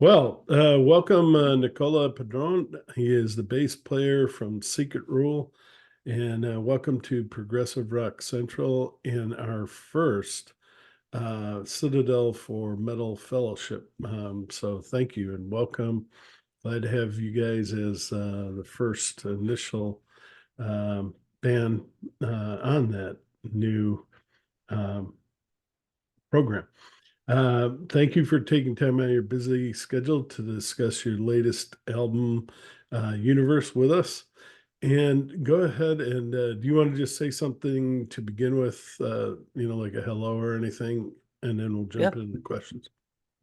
Welcome Nicola Padron. He is the bass player from Secret Rule, and welcome to Progressive Rock Central in our first Citadel for Metal Fellowship. So thank you and welcome. Glad to have you guys as the first initial band on that new um, program. Thank you for taking time out of your busy schedule to discuss your latest album, Universe, with us. And go ahead and do you want to just say something to begin with, like a hello or anything, and then we'll Yeah, jump into the questions.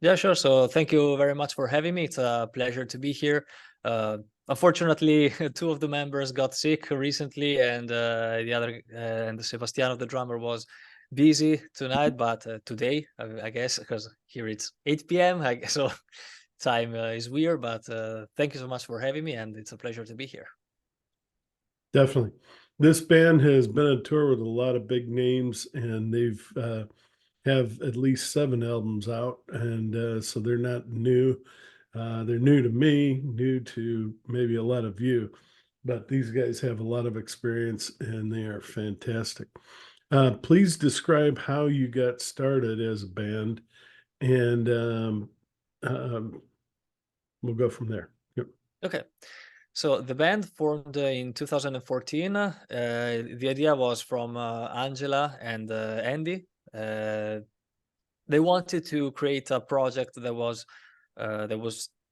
yeah, sure. So thank you very much for having me. It's a pleasure to be here. Unfortunately, two of the members got sick recently, and the other and Sebastiano, the drummer, was busy tonight. But today, I guess, because here it's 8 p.m. I guess so. Time is weird, but thank you so much for having me, and it's a pleasure to be here. Definitely. This band has been on tour with a lot of big names, and they've have at least 7 albums out, and so they're not new. They're new to me, new to maybe a lot of you, but these guys have a lot of experience and they are fantastic. Please describe how you got started as a band, and um, we'll go from there. Yep. Okay. So the band formed in 2014. The idea was from Angela and Andy. Uh, they wanted to create a project that was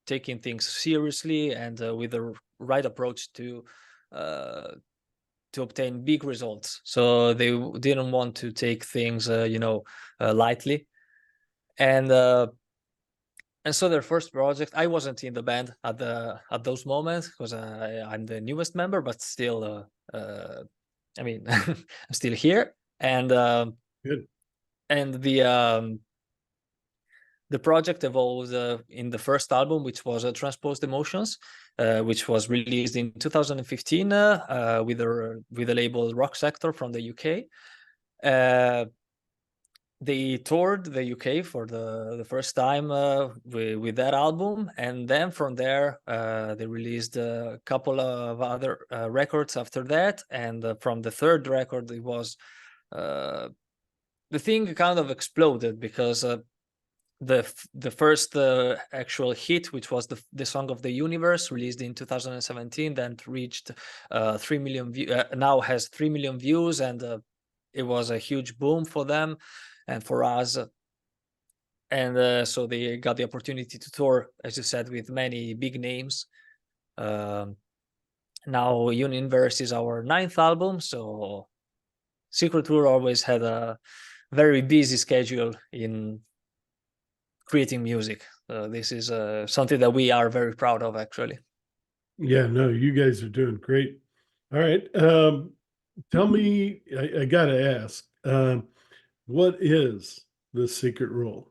taking things seriously and with the right approach uh, to obtain big results. So they didn't want to take things, lightly. And so their first project, I wasn't in the band at those moments because I'm the newest member, but still, I mean, I'm still here. And Good. and the project evolved in the first album, which was Transposed Emotions, which was released in 2015 with the label Rock Sector from the UK. They toured the UK for the first time with that album, and then from there they released a couple of other records after that. And from the third record, it was the thing kind of exploded because the first actual hit, which was the song of the Universe, released in 2017, then reached 3 million now has 3 million views, and it was a huge boom for them and for us. And so they got the opportunity to tour, as you said, with many big names. Um, Now Uninverse is our 9th album, so Secret Tour always had a very busy schedule in creating music. This is something that we are very proud of, actually. Yeah, no, you guys are doing great. All right. Tell me, I gotta ask, what is the Secret Rule?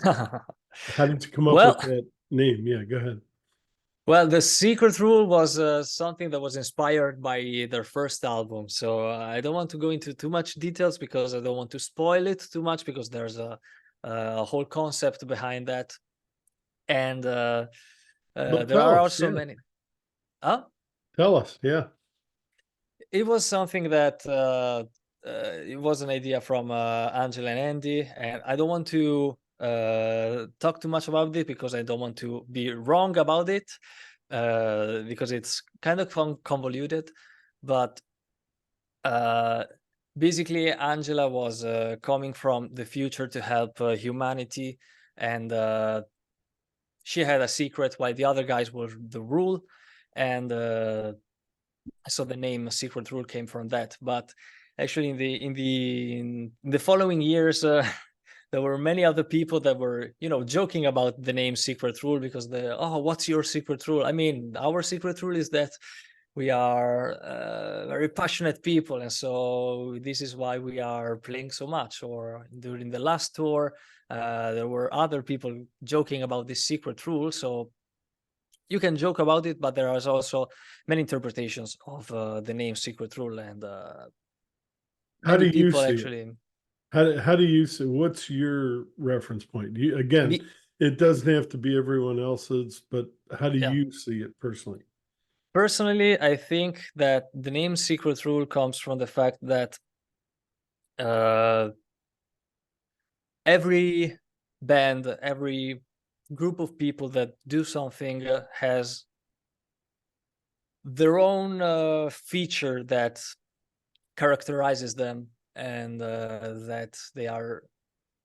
How did you come up Well, with that name? Yeah, go ahead. well, the Secret Rule was something that was inspired by their first album. So I don't want to go into too much details because I don't want to spoil it too much, because there's a whole concept behind that. And But there tell are us, also yeah, many. Huh? tell us, yeah. It was something that it was an idea from Angela and Andy, and I don't want to talk too much about it because I don't want to be wrong about it, because it's kind of convoluted. But uh, basically, Angela was coming from the future to help humanity, and she had a secret while the other guys were the rule. And so the name Secret Rule came from that. But actually, in the following years, there were many other people that were, joking about the name Secret Rule, because what's your secret rule? I mean, our secret rule is that we are very passionate people, and so this is why we are playing so much. Or during the last tour, there were other people joking about this secret rule. So you can joke about it, but there are also many interpretations of the name Secret Rule, and How many do you people see it? actually. How do you see, what's your reference point? You again, Me, it doesn't have to be everyone else's, but how do Yeah. you see it personally? Personally, I think that the name Secret Rule comes from the fact that uh, every band, every group of people that do something has their own feature that characterizes them, and that they are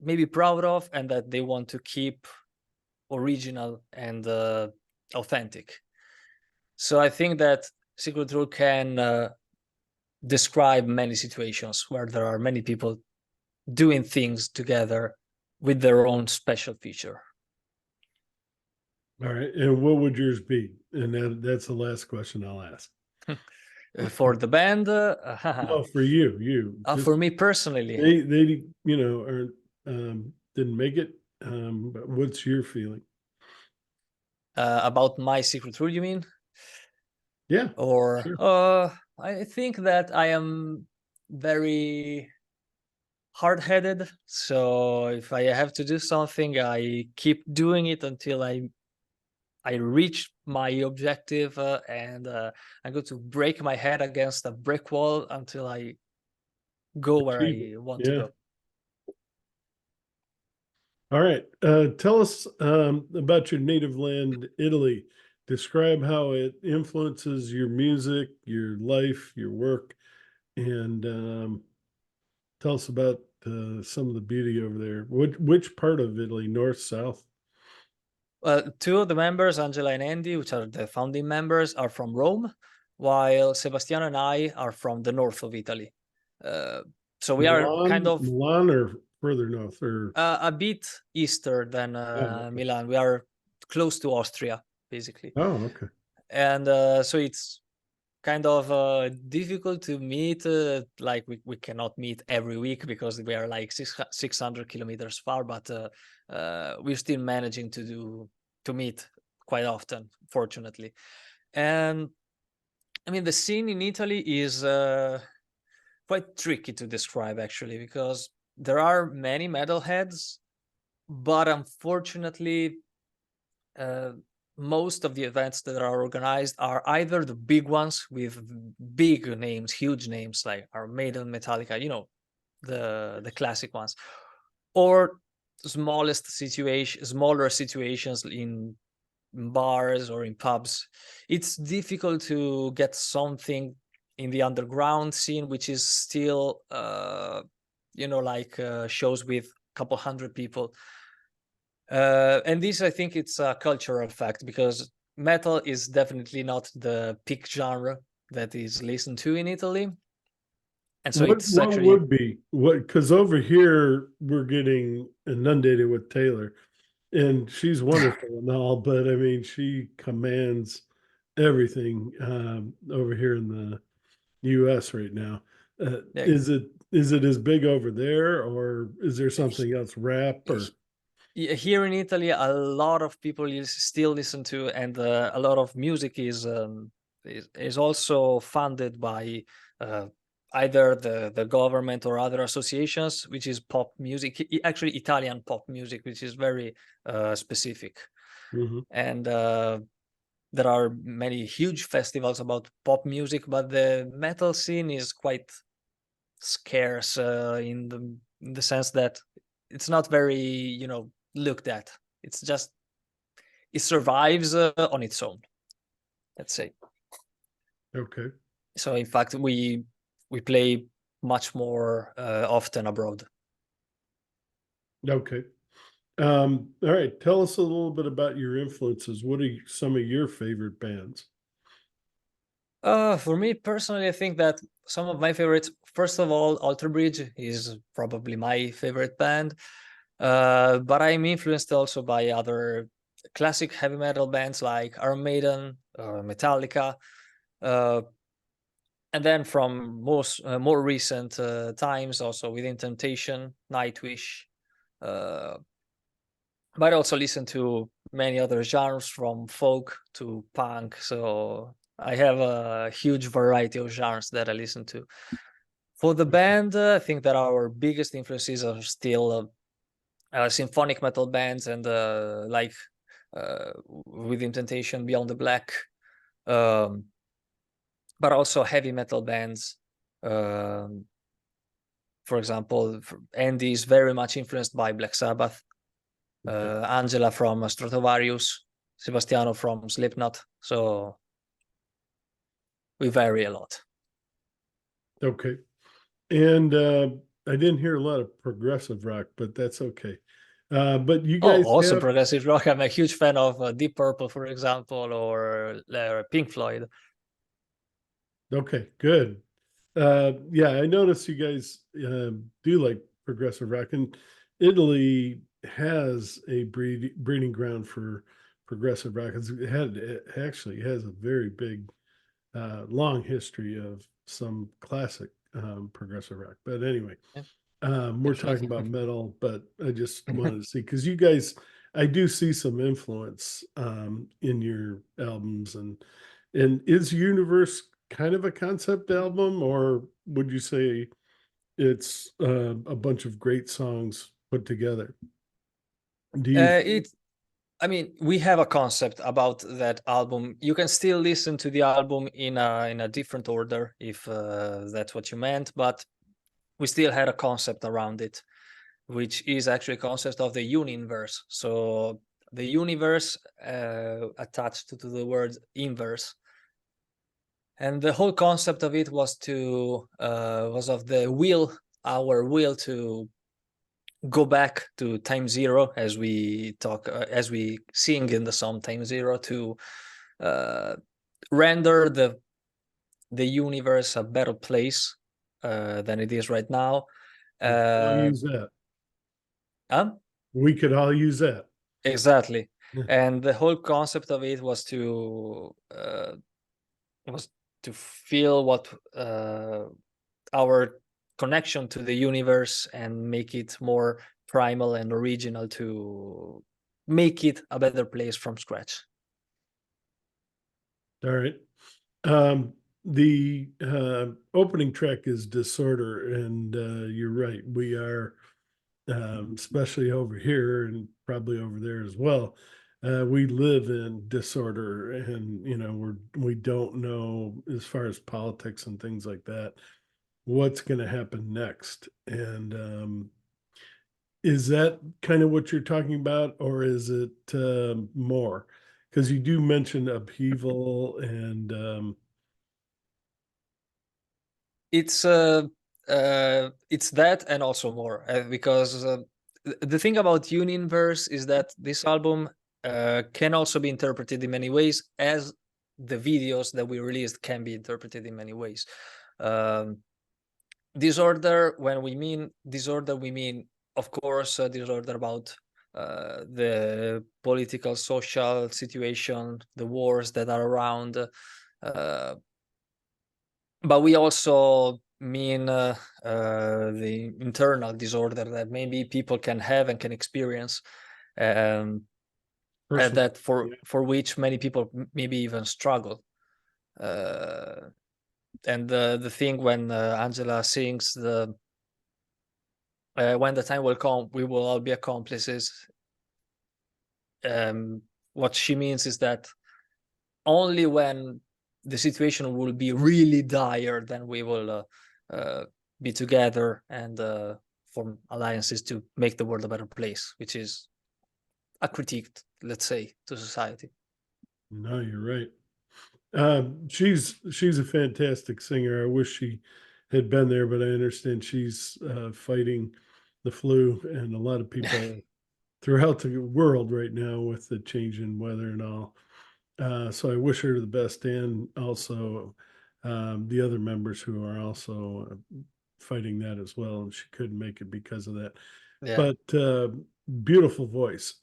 maybe proud of, and that they want to keep original and authentic. So I think that Secret Rule can describe many situations where there are many people doing things together with their own special feature. All right. And what would yours be? And that's the last question I'll ask. For the band, No, for you, just for me personally, they are didn't make it. But what's your feeling? about my Secret Rule, you mean? Yeah, Or sure. I think that I am very hard-headed. So if I have to do something, I keep doing it until I reach my objective, and I'm going to break my head against a brick wall until I go where Achieve it. I want to Yeah. go. All right. Tell us about your native land, Italy. Describe how it influences your music, your life, your work, and tell us about some of the beauty over there. Which part of Italy? North, south? Two of the members, Angela and Andy, which are the founding members, are from Rome, while Sebastiano and I are from the north of Italy. Uh, so we are kind of Milan, or further north, or a bit easter than oh, okay. Milan. We are close to Austria, basically. Oh, okay. And so it's kind of difficult to meet. Like we cannot meet every week because we are like 600 kilometers far, but we're still managing to meet quite often, fortunately. And I mean, the scene in Italy is quite tricky to describe, actually, because there are many metalheads, but unfortunately, uh, most of the events that are organized are either the big ones with big names, huge names like Iron Maiden, Metallica, the classic ones, or smaller situations in bars or in pubs. It's difficult to get something in the underground scene, which is still, like shows with a couple hundred people. And this, I think, it's a cultural fact because metal is definitely not the peak genre that is listened to in Italy, and so it's What actually would be what? Because over here we're getting inundated with Taylor, and she's wonderful and all, but I mean she commands everything over here in the U.S. right now. yeah, Is it as big over there, or is there something else? Rap or here in Italy, a lot of people still listen to, and a lot of music is also funded by uh, either the government or other associations, which is pop music, actually Italian pop music, which is very specific. Mhm. And there are many huge festivals about pop music, but the metal scene is quite scarce in the sense that it's not very looked at. It's just it survives on its own, let's say. Okay. So in fact, we play much more often abroad. Okay. All right. Tell us a little bit about your influences. What are some of your favorite bands? For me personally, I think that some of my favorites, first of all, Alter Bridge is probably my favorite band. But I'm influenced also by other classic heavy metal bands like Iron Maiden, Metallica, uh, and then from more recent times, also Within Temptation, Nightwish. Uh, but I also listen to many other genres, from folk to punk. So I have a huge variety of genres that I listen to. For the band, I think that our biggest influences are still symphonic metal bands, and like Within Temptation, Beyond the Black, um, but also heavy metal bands. Um, for example, Andy is very much influenced by Black Sabbath. Okay. Angela from Stratovarius, Sebastiano from Slipknot. So we vary a lot. Okay. And I didn't hear a lot of progressive rock, but that's okay. But you Oh, guys also have progressive rock. I'm a huge fan of Deep Purple, for example, or Pink Floyd. okay, good. Yeah, I noticed you guys do like progressive rock, and Italy has a breeding ground for progressive rock. It actually has a very big, long history of some classic progressive rock. But anyway, Yeah, we're talking definitely. about metal, but I just wanted to see because you guys, I do see some influence in your albums, and is Universe kind of a concept album, or would you say it's a bunch of great songs put together? Do you It I mean, we have a concept about that album. You can still listen to the album in a different order if that's what you meant, but we still had a concept around it, which is actually a concept of the Uninverse. So the universe attached to the word inverse, and the whole concept of it was of the will, our will to go back to time zero, as we talk, as we sing in the song Time Zero, to uh, render the universe a better place than it is right now. I'll uh, use that. huh? We could all use that. Exactly. Yeah. And the whole concept of it was to feel what our connection to the universe, and make it more primal and original, to make it a better place from scratch. All right. Um, the opening track is Disorder, and you're right. We are, especially over here and probably over there as well. We live in disorder, and we don't know as far as politics and things like that what's going to happen next. And is that kind of what you're talking about, or is it more? Because you do mention upheaval and It's that and also more, because the thing about Uninverse is that this album can also be interpreted in many ways, as the videos that we released can be interpreted in many ways. um, Disorder, when we mean disorder, we mean, of course, disorder about the political, social situation, the wars that are around, but we also mean the internal disorder that maybe people can have and can experience, um, and personal. that Yeah. for which many people maybe even struggle. uh, and the thing when Angela sings the when the time will come, we will all be accomplices. Um, what she means is that only when the situation will be really dire, then we will be together and form alliances to make the world a better place, which is a critique, let's say, to society. No, you're right. She's a fantastic singer. I wish she had been there, but I understand she's fighting the flu, and a lot of people throughout the world right now with the change in weather and all. So I wish her the best, and also the other members who are also fighting that as well. And she couldn't make it because of that. Yeah, But beautiful voice.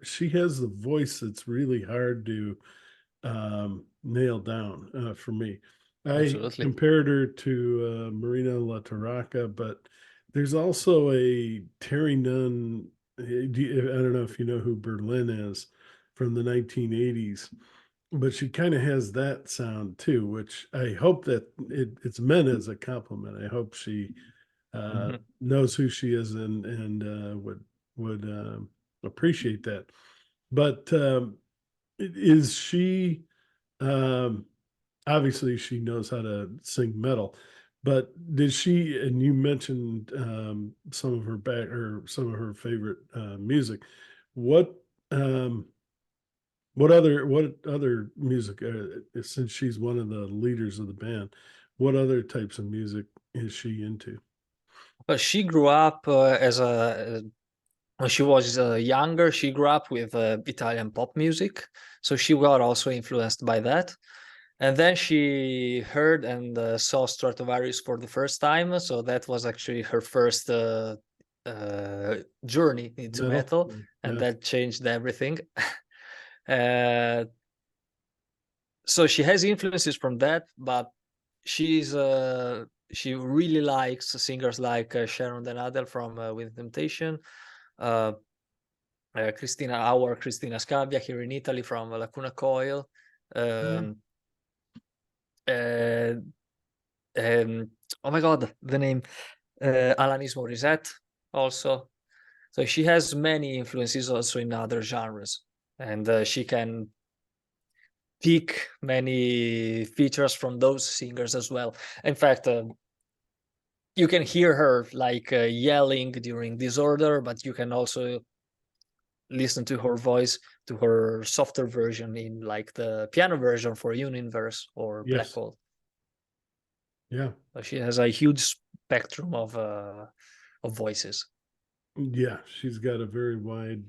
She has the voice that's really hard to nailed down for me. I absolutely. compared her to Marina LaTarraca, but there's also a Terry Nunn. I don't know if you know who Berlin is from the 1980s, but she kind of has that sound too, which I hope that it's meant as a compliment. I hope she Mhm. knows who she is and would would appreciate that. But is she um, obviously she knows how to sing metal, but did she? And you mentioned some of her back or some of her favorite music. What um, what other music? Since she's one of the leaders of the band, what other types of music is she into? But she grew up as a when she was younger. She grew up with Italian pop music, so she got also influenced by that. And then she heard and saw Stratovarius for the first time, so that was actually her first journey into Metal? metal, and Yeah. that changed everything. uh, so she has influences from that, but she's she really likes singers like Sharon Den Adel from With Temptation, uh, Cristina Scabbia here in Italy from Lacuna Coil, Yeah. um, uh, oh my god, the name, Alanis Morissette also. So she has many influences also in other genres, and she can pick many features from those singers as well. In fact, you can hear her like yelling during Disorder, but you can also listen to her voice, to her softer version in like the piano version for Uninverse or Black Yes. Hole. Yeah. So she has a huge spectrum of voices. Yeah. She's got a very wide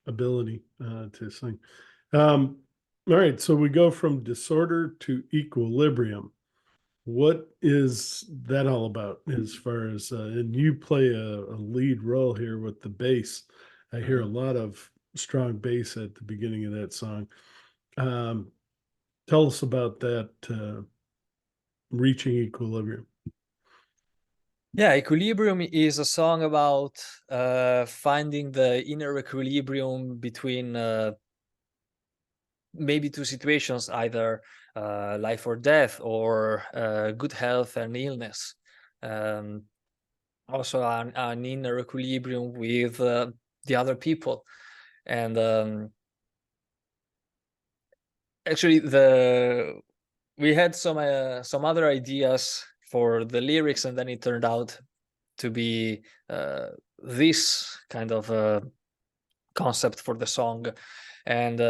ability to sing. Um, all right. So we go from disorder to equilibrium. What is that all about as far as, and you play a lead role here with the bass. I hear a Mhm. lot of strong bass at the beginning of that song. Um, Tell us about that, reaching equilibrium. Yeah, Equilibrium is a song about finding the inner equilibrium between maybe two situations, either life or death, or good health and illness. Um, Also, an inner equilibrium with the other people. And actually, the we had some other ideas for the lyrics, and then it turned out to be this kind of concept for the song. And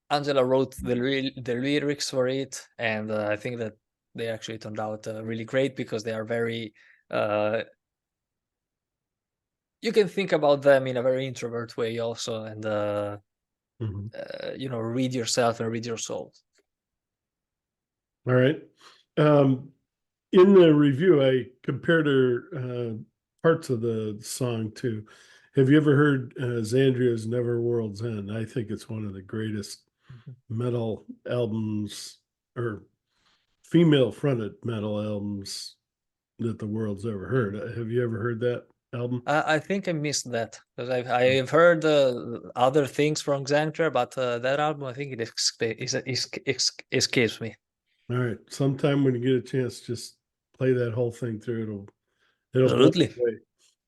Angela wrote the lyrics for it, and I think that they actually turned out really great because they are very. You can think about them in a very introvert way, also, and Mhm. read yourself and read your soul. All right. Um, in the review, I compared her parts of the song to. Have you ever heard Xandria's Never World's End? I think it's one of the greatest Mhm. metal albums or female fronted metal albums that the world's ever heard. Have you ever heard that album? I think I missed that because I've heard other things from Xantra, but that album, I think it escapes me. All right. Sometime when you get a chance, just play that whole thing through. It'll blow Absolutely. you away.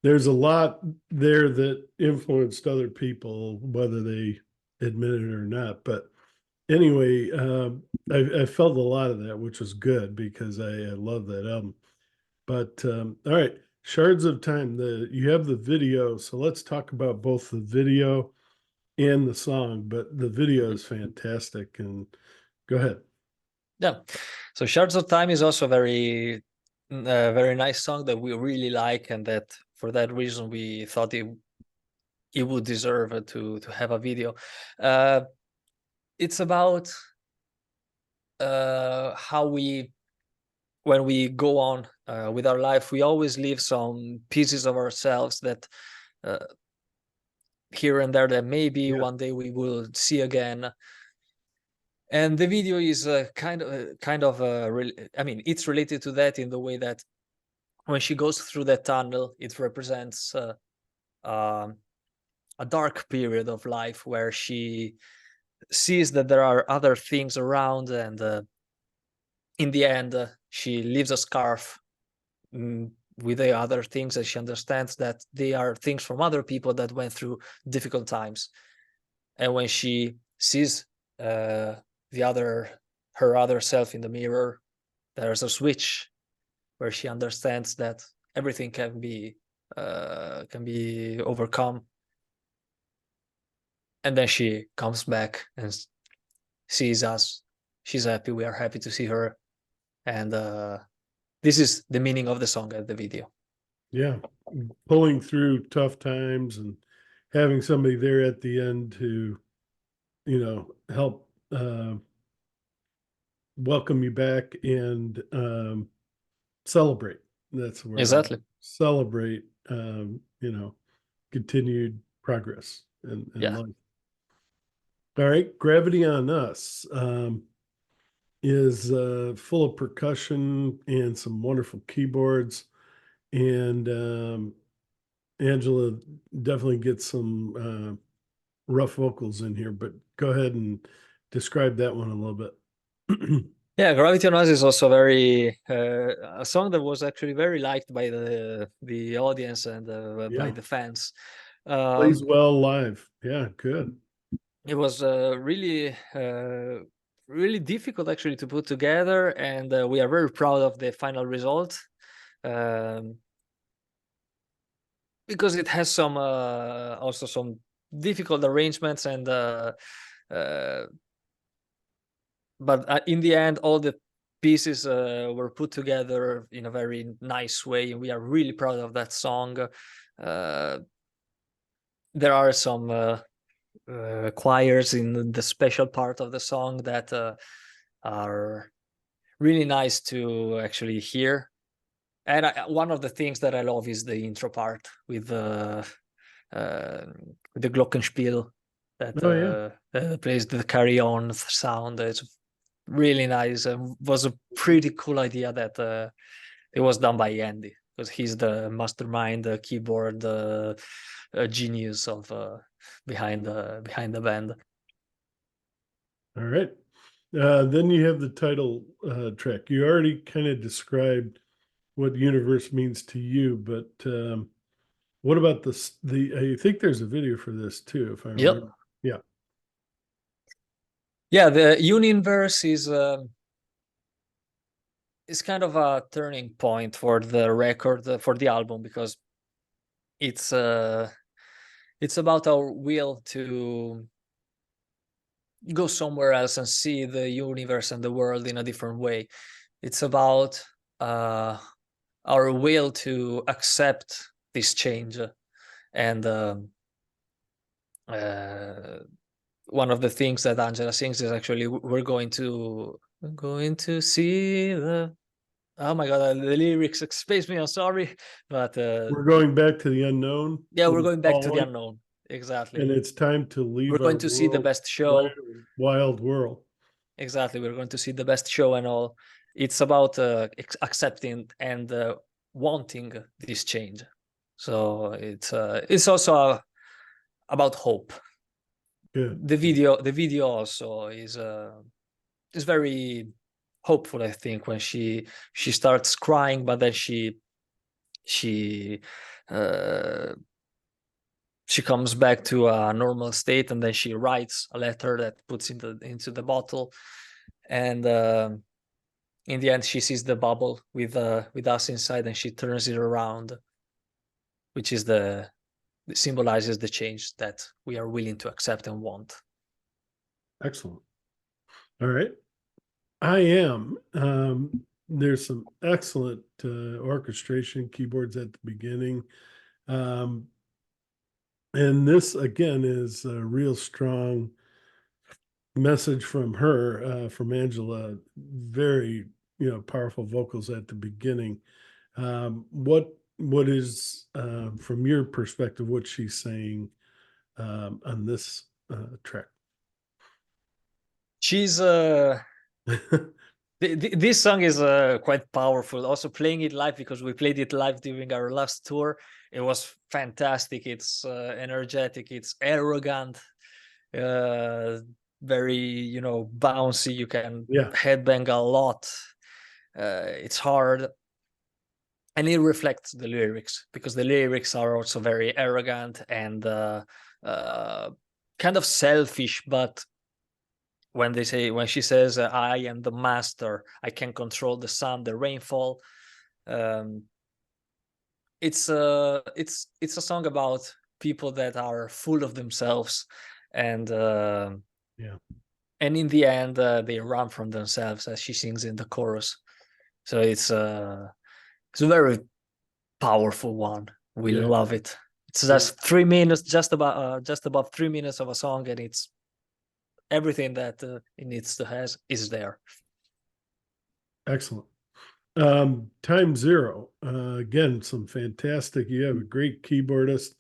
There's a lot there that influenced other people, whether they admit it or not. But anyway, I felt a lot of that, which was good because I love that album. But all right, Shards of Time. You have the video, so let's talk about both the video and the song. But the video Mhm. is fantastic. And go ahead. Yeah. So Shards of Time is also very nice song that we really like, and that for that reason we thought it would deserve to have a video. Uh, it's about how we when we go on with our life, we always leave some pieces of ourselves that uh, here and there that maybe Yeah. one day we will see again. And the video is I mean, it's related to that in the way that when she goes through that tunnel, it represents um, a dark period of life where she sees that there are other things around, and in the end, she leaves a scarf, with the other things, and she understands that they are things from other people that went through difficult times. And when she sees the other her other self in the mirror, there's a switch where she understands that everything can be overcome. And then she comes back and sees us. She's happy. We are happy to see her. And this is the meaning of the song and the video. Yeah. Pulling through tough times and having somebody there at the end to, help welcome you back and celebrate. That's the word. Exactly. Celebrate, continued progress in Yeah. life. All right. Gravity on Us is full of percussion and some wonderful keyboards. And Angela definitely gets some rough vocals in here, but go ahead and describe that one a little bit. Yeah, Gravity on Us is also very a song that was actually very liked by the audience and by Yeah, the fans. plays Um, well live. Yeah, good. it was really difficult actually to put together, and we are very proud of the final result, um, because it has some also some difficult arrangements, and uh, but in the end all the pieces were put together in a very nice way, and we are really proud of that song. There are some choirs in the special part of the song that are really nice to actually hear. And one of the things that I love is the intro part with uh, the glockenspiel that Oh yeah. plays the carry on sound. It's really nice, and was a pretty cool idea that it was done by Andy, because he's the mastermind, the keyboard genius of behind the band. All right. Then you have the title track. You already kind of described what universe means to you, but what about this? I think there's a video for this too, if I Yep. remember. Yeah. Yeah, the Uninverse is kind of a turning point for the record, for the album, because it's uh it's about our will to go somewhere else and see the universe and the world in a different way. It's about our will to accept this change. And uh, one of the things that Angela sings is actually, we're going to see the, oh my god, the lyrics escape me, I'm sorry, but We're going back to the unknown yeah, with we're a going back to the calling, unknown. Exactly. and it's time to We're leave our going to see the world, best show. wild world. Exactly, we're going to see the best show and all. It's about accepting and wanting this change. So it's also about hope. Good. The video also is very hopeful, I think, when she starts crying, but then she uh, she comes back to a normal state, and then she writes a letter that puts into the bottle. And in the end she sees the bubble with us inside, and she turns it around, which is the symbolizes the change that we are willing to accept and want. Excellent. All right. I am. There's some excellent orchestration keyboards at the beginning. Um, and this, again, is a real strong message from her, from Angela. Very, powerful vocals at the beginning. What is, from your perspective, what she's saying on this track? She's this song is quite powerful. Also playing it live, because we played it live during our last tour. It was fantastic. It's energetic. It's arrogant. Uh, Very, bouncy. You can Yeah. headbang a lot. It's hard. and it reflects the lyrics, because the lyrics are also very arrogant and uh, kind of selfish. But when she says, "I am the master, I can control the sun, the rainfall," um, it's a song about people that are full of themselves, and Yeah. and in the end, they run from themselves, as she sings in the chorus. So it's a very powerful one. We Yeah. love it. It's Yeah. just 3 minutes, just about 3 minutes of a song, and it's everything that it needs to has is there. Excellent. Time Zero. Again, some fantastic. You have a great keyboardist.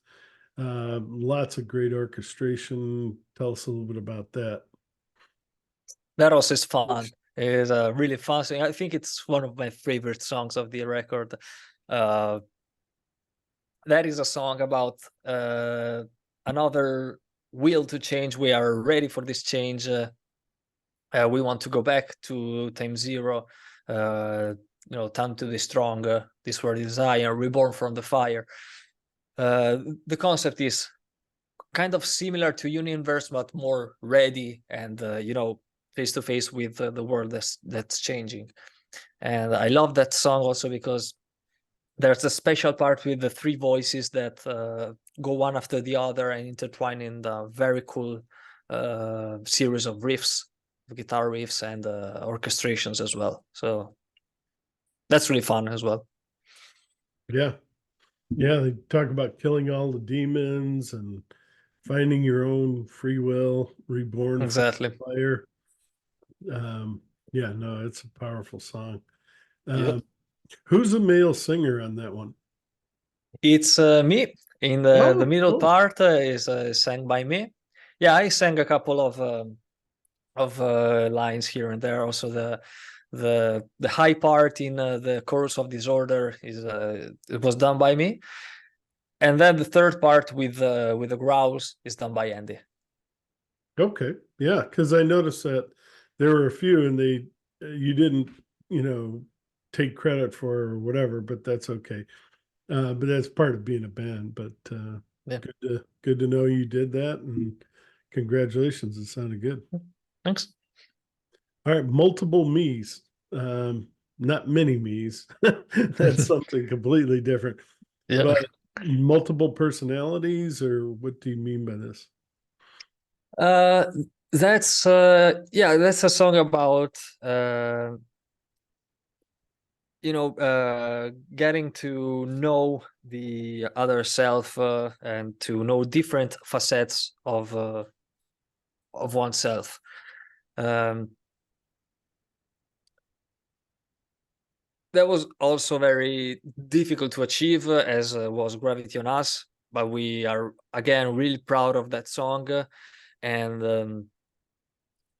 Lots of great orchestration. Tell us a little bit about that. That also is fun. It is a really fun song. I think it's one of my favorite songs of the record. Uh, that is a song about another will to change. We are ready for this change. We want to go back to time zero. Uh, time to be strong. This word desire, reborn from the fire. The concept is kind of similar to Uninverse, but more ready and face to face with the world that's changing. And I love that song also because there's a special part with the three voices that go one after the other and intertwine in the very cool series of riffs, guitar riffs, and orchestrations as well. So that's really fun as well. Yeah. Yeah. They talk about killing all the demons and finding your own free will, reborn from Exactly. the fire. Um, yeah, no, it's a powerful song. Yep. Um, who's the male singer on that one? It's me. In the Oh, middle cool. part is sang by me. Yeah, I sang a couple of lines here and there. Also, the high part in the chorus of Disorder is it was done by me, and then the third part with the growls is done by Andy. Okay. Yeah, because I noticed that there were a few and they you didn't, you know, take credit for or whatever, but that's okay. But that's part of being a band. But Yeah, good to know you did that and congratulations. It sounded good. thanks. All right, multiple me's. Not many me's. That's something completely different. Yeah. But multiple personalities, or what do you mean by this? Uh, that's a song about getting to know the other self and to know different facets of oneself. Um, that was also very difficult to achieve, as was Gravity on Us, but we are again really proud of that song, and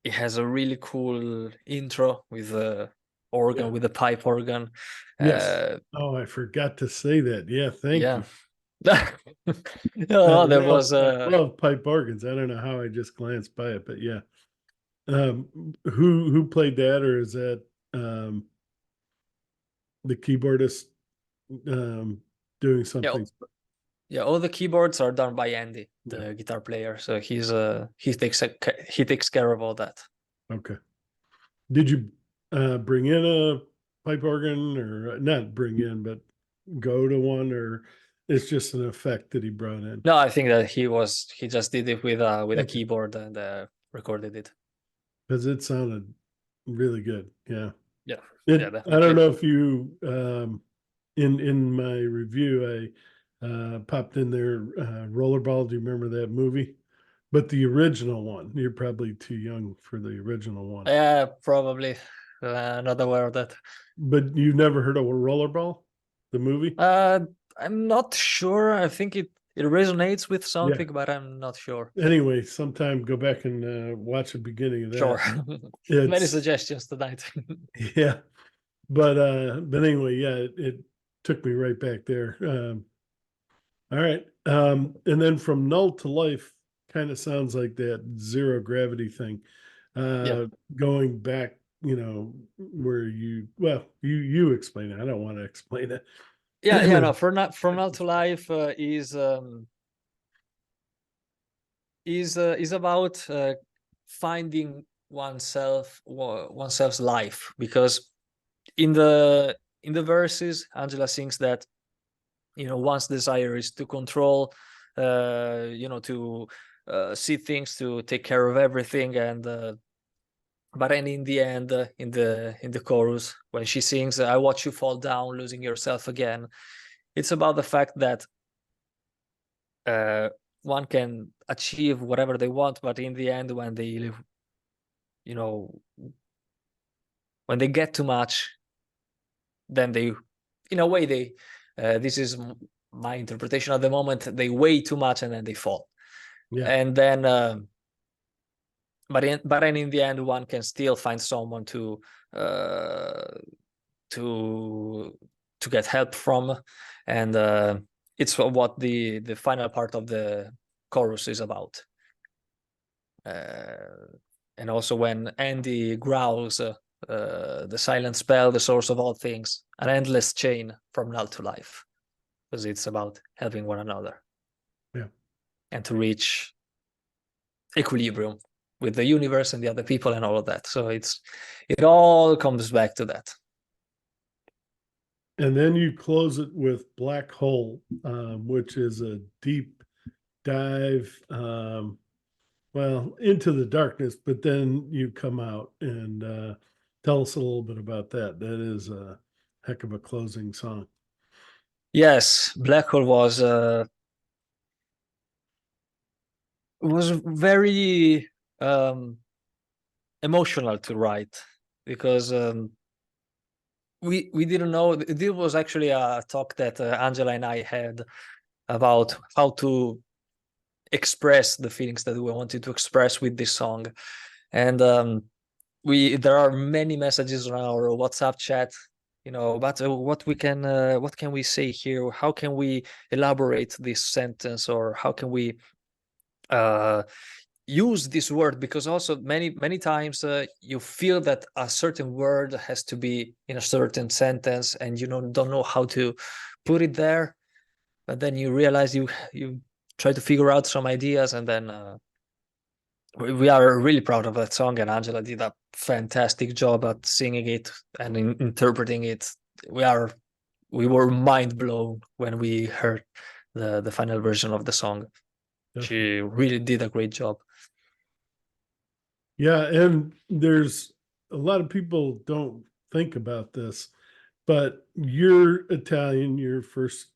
it has a really cool intro with the Yeah. organ, with the pipe organ. Yes. Uh, Oh, I forgot to say that. Yeah, thank yeah. you. No, there was I love pipe organs. I don't know how I just glanced by it, but yeah. Who played that, or is that um, the keyboardist um, doing yeah, something? yeah, all the keyboards are done by Andy, Yeah. the guitar player. So he takes care of all that. Okay. Did you bring in a pipe organ, or not bring in, but go to one, or it's just an effect that he brought in? No, I think that he just did it with a Okay. keyboard and recorded it. Because it sounded really good. Yeah. Yeah, yeah, I don't definitely. know if you in my review I popped in there Rollerball. Do you remember that movie? But the original one, you're probably too young for the original one. Yeah, probably. Not aware of that. But you've never heard of a Rollerball, the movie? Uh, I'm not sure. I think it resonates with Yeah. something, but I'm not sure. Anyway, sometime go back and watch the beginning of Sure. that. Many It's suggestions tonight. yeah, but anyway, yeah, it took me right back there. All right. And then from null to life kind of sounds like that zero gravity thing. Yeah. Going back, where you explain it. I don't want to explain it. Yeah, no, from now to life is about finding oneself's life, because in the verses Angela sings that, one's desire is to control, to see things, to take care of everything, and but then in the end, in the chorus, when she sings, "I watch you fall down, losing yourself again," it's about the fact that uh, one can achieve whatever they want, but in the end, when they live, you know, when they get too much, then they, in a way, they, this is my interpretation at the moment, they weigh too much and then they fall. Yeah. And then, but then in the end, one can still find someone uh, to to get help from, and it's what the final part of the chorus is about. And also when Andy growls, the silent spell, the source of all things, an endless chain from null to life, because it's about helping one another. Yeah. And to reach equilibrium with the universe and the other people and all of that. So it all comes back to that. And then you close it with Black Hole, which is a deep dive, into the darkness, but then you come out and tell us a little bit about that. That is a heck of a closing song. Yes, Black Hole was very emotional to write, because we didn't know. This was actually a talk that Angela and I had about how to express the feelings that we wanted to express with this song. And there are many messages on our WhatsApp chat, about what can we say here, how can we elaborate this sentence, or how can we uh use this word, because also many times you feel that a certain word has to be in a certain sentence, and you don't know how to put it there, but then you realize you try to figure out some ideas, and then we are really proud of that song, and Angela did a fantastic job at singing it and interpreting it. We were mind blown when we heard the final version of the song. Definitely. She really did a great job. Yeah, and there's a lot of people don't think about this, but you're Italian, your first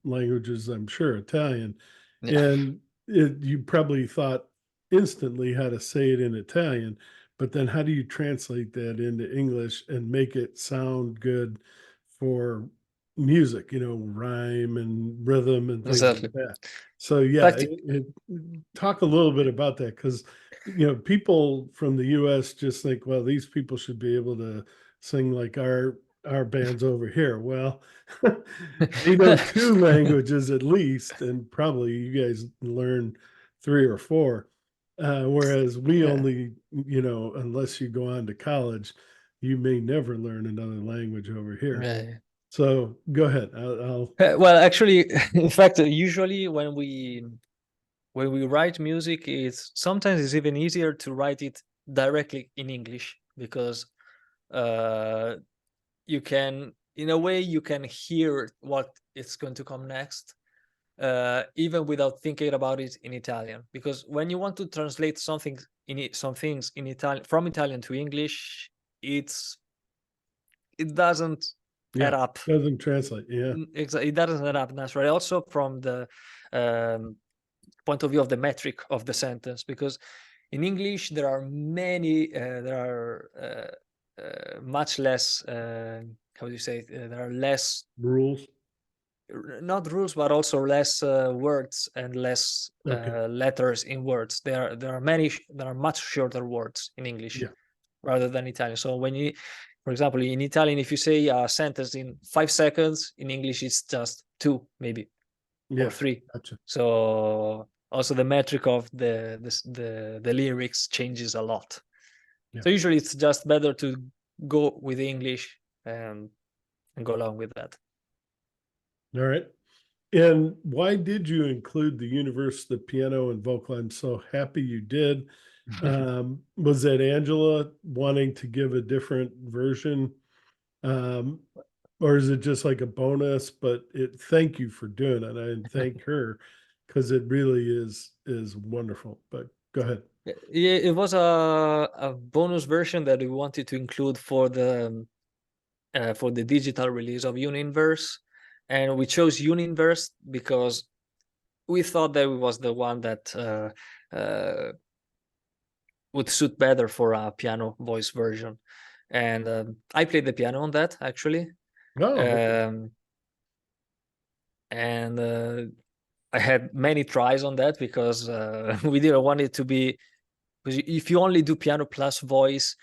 language is, I'm sure, Italian, Yeah, and you probably thought instantly how to say it in Italian, but then how do you translate that into English and make it sound good for music, rhyme and rhythm and things like exactly. In that. So yeah, fact, talk a little bit about that, because people from the US just think, well, these people should be able to sing like our bands over here. Well, they know two languages at least, and probably you guys learn three or four. Whereas we yeah. only, unless you go on to college, you may never learn another language over here. Yeah. So go ahead. I'll Well, actually, in fact, usually when we write music, it's even easier to write it directly in English, because uh, you can, in a way, you can hear what it's going to come next, even without thinking about it in Italian. Because when you want to translate some things in Italian, from Italian to English, it doesn't add yeah, up. doesn't translate. Yeah, It doesn't add up naturally. Also, from the um, point of view of the metric of the sentence, because in English there are much less. How do you say it? There are less, rules. not rules, but also less words and less Okay. letters in words. There are much shorter words in English Yeah. rather than Italian. So for example, in Italian, if you say a sentence in 5 seconds, in English it's just two, maybe, or Yeah. three. Gotcha. So also the metric of the lyrics changes a lot. Yeah. So usually it's just better to go with English and go along with that. All right. And why did you include the universe, the piano, and vocal? I'm so happy you did. Was that Angela wanting to give a different version? Um, or is it just like a bonus? But thank you for doing it and thank her because it really is wonderful. But go ahead. Yeah, it was a bonus version that we wanted to include for the digital release of Uninverse, and we chose Uninverse because we thought that it was the one that would suit better for a piano voice version. And I played the piano on that actually, Oh, okay. um, and I had many tries on that because we didn't want it to be. Because if you only do piano plus voice,